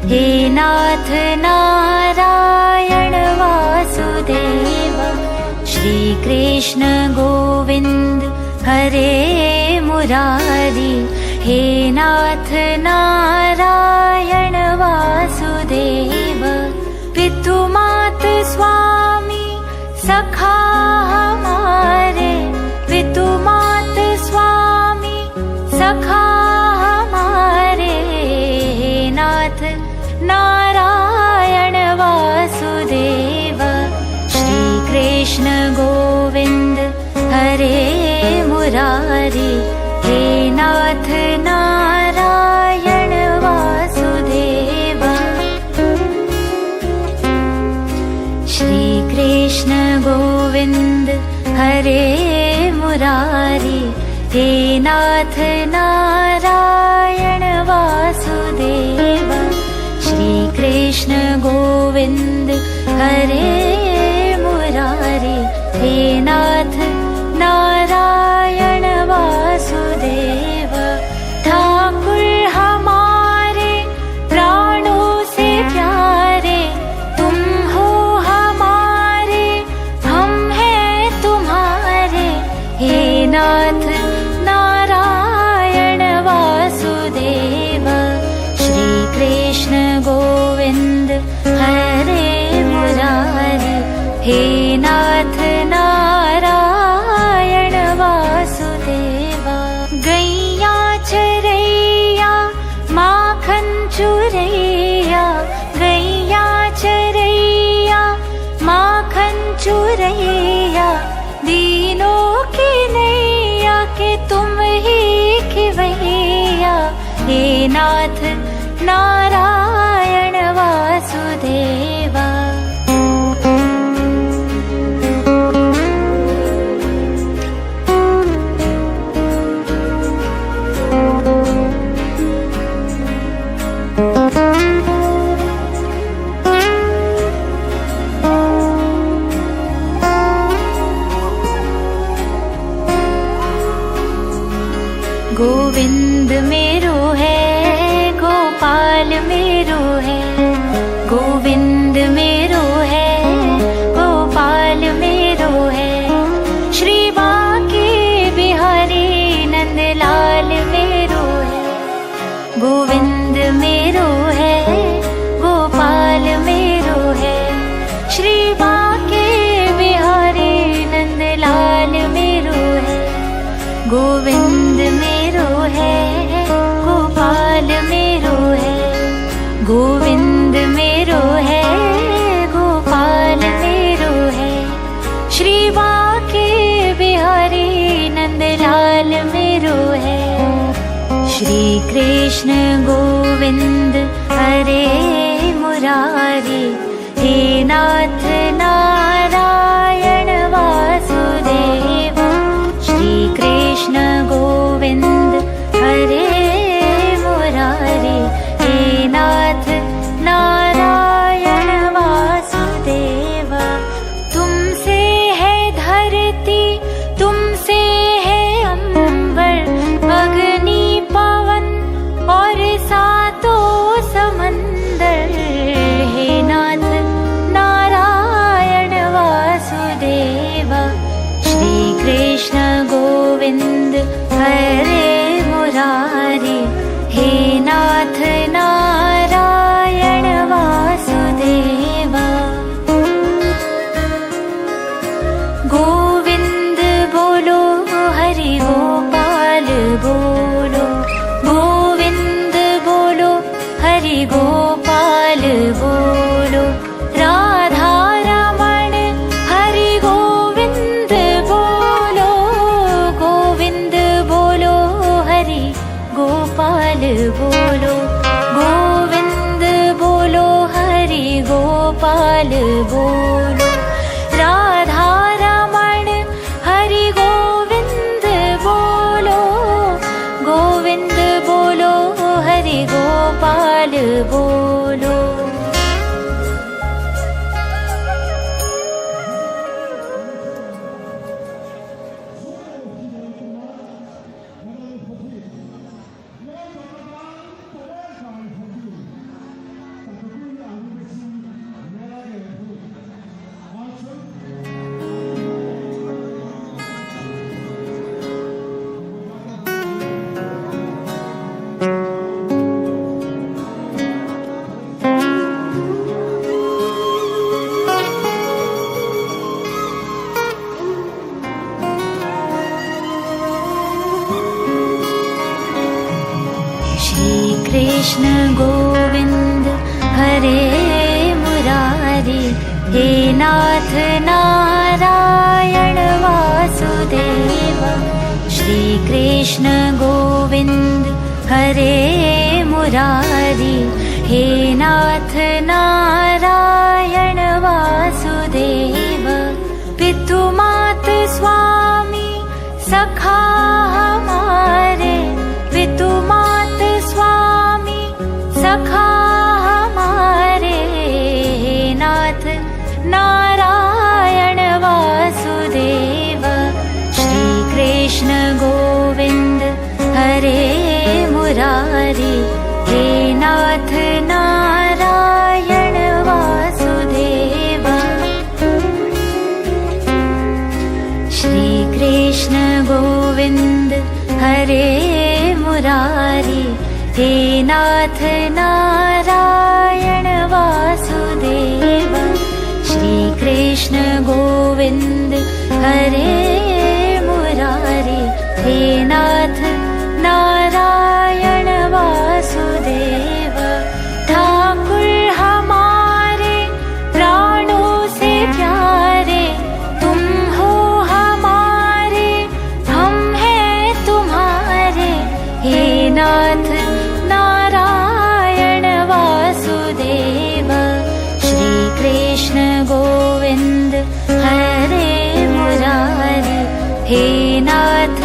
हे नाथ नारायण वासुदेव। श्री कृष्ण गोविंद हरे मुरारी। हे नाथ नारायण वासुदेव। पितु मात स्वामी सखा हमारे। पितु मात स्वामी सखा हमारे। हे नाथ नारायण वासुदेव। श्री कृष्ण गोविंद हरे मुरारी। हे नाथ नारायण वासुदेव। श्री कृष्ण गोविंद हरे मुरारी। हे नाथ नारायण वासुदेव। श्री कृष्ण गोविंद हरे मुरारी। हे नाथ नारायण वासुदेव। ठाकुर हमारे प्राणों से प्यारे। तुम हो हमारे, हम हैं तुम्हारे। हे नाथ नारायण वासुदेव। श्री कृष्ण गोविंद हरे मुरारी। हे नाथ नारायण वासुदेव। गैया चरैया माखन चुरैया। गैया चरैया माखन चुरैया। दीनों की नैया के तुम ही खिवैया। हे नाथ नारायण वासुदेवा। गोविंद मेरो है, गोपाल मेरो है। गोविंद मेरो है, गोपाल मेरो है। श्री बांके बिहारी नंदलाल मेरो है। गोविंद मेरो है, गोपाल मेरो है। श्री बांके बिहारी नंदलाल मेरो है। गोविंद मेरो है, गोपाल मेरो है। गोविंद मेरो है, गोपाल मेरो है। श्री बांके बिहारी नंदलाल मेरो है। श्री कृष्ण गोविंद हरे मुरारी। हे नाथ नारायण वासुदेव। श्री कृष्ण गोविंद हरे मुरारी। हे नाथ नारायण वासुदेव। तुमसे है धरती, तुमसे है अंबर। अग्नि पवन और सातों समंदर। हे नाथ नारायण वासुदेव। श्री कृष्ण गोविंद हरे मुरारी। हे नाथ नारायण वासुदेव। गोविंद बोलो हरि गोपाल बोलो। गोविंद बोलो हरि गोपाल बोलो। राधा रमण हरि गोविंद बोलो। गोविंद बोलो हरि गोपाल बोलो। गोविंद बोलो हरि गोपाल बोलो। राधा रमण हरि गोविंद बोलो। गोविंद बोलो हरि गोपाल बोलो। श्री कृष्ण गोविंद हरे मुरारी, हे नाथ नारायण वासुदेव। श्री कृष्ण गोविंद हरे मुरारी, हे नाथ नारायण वासुदेव। पितु मात स्वामी सखा हमारे, पितु मात स्वामी सखा हमारे, हे नाथ नारायण वासुदेव। श्री कृष्ण गोविंद हरे मुरारी, हे नाथ नारायण वासुदेव। श्री कृष्ण गोविंद हरे मुरारी, हे नाथ नारायण वासुदेव। श्री कृष्ण गोविंद हरे मुरारी, हे नाथ नारायण वासुदेव। ठाकुर हमारे प्राणों से प्यारे, तुम हो हमारे, हम हैं तुम्हारे, हे नाथ नारायण वासुदेव। श्री कृष्ण गोविंद हरे मुरारी, हे नाथ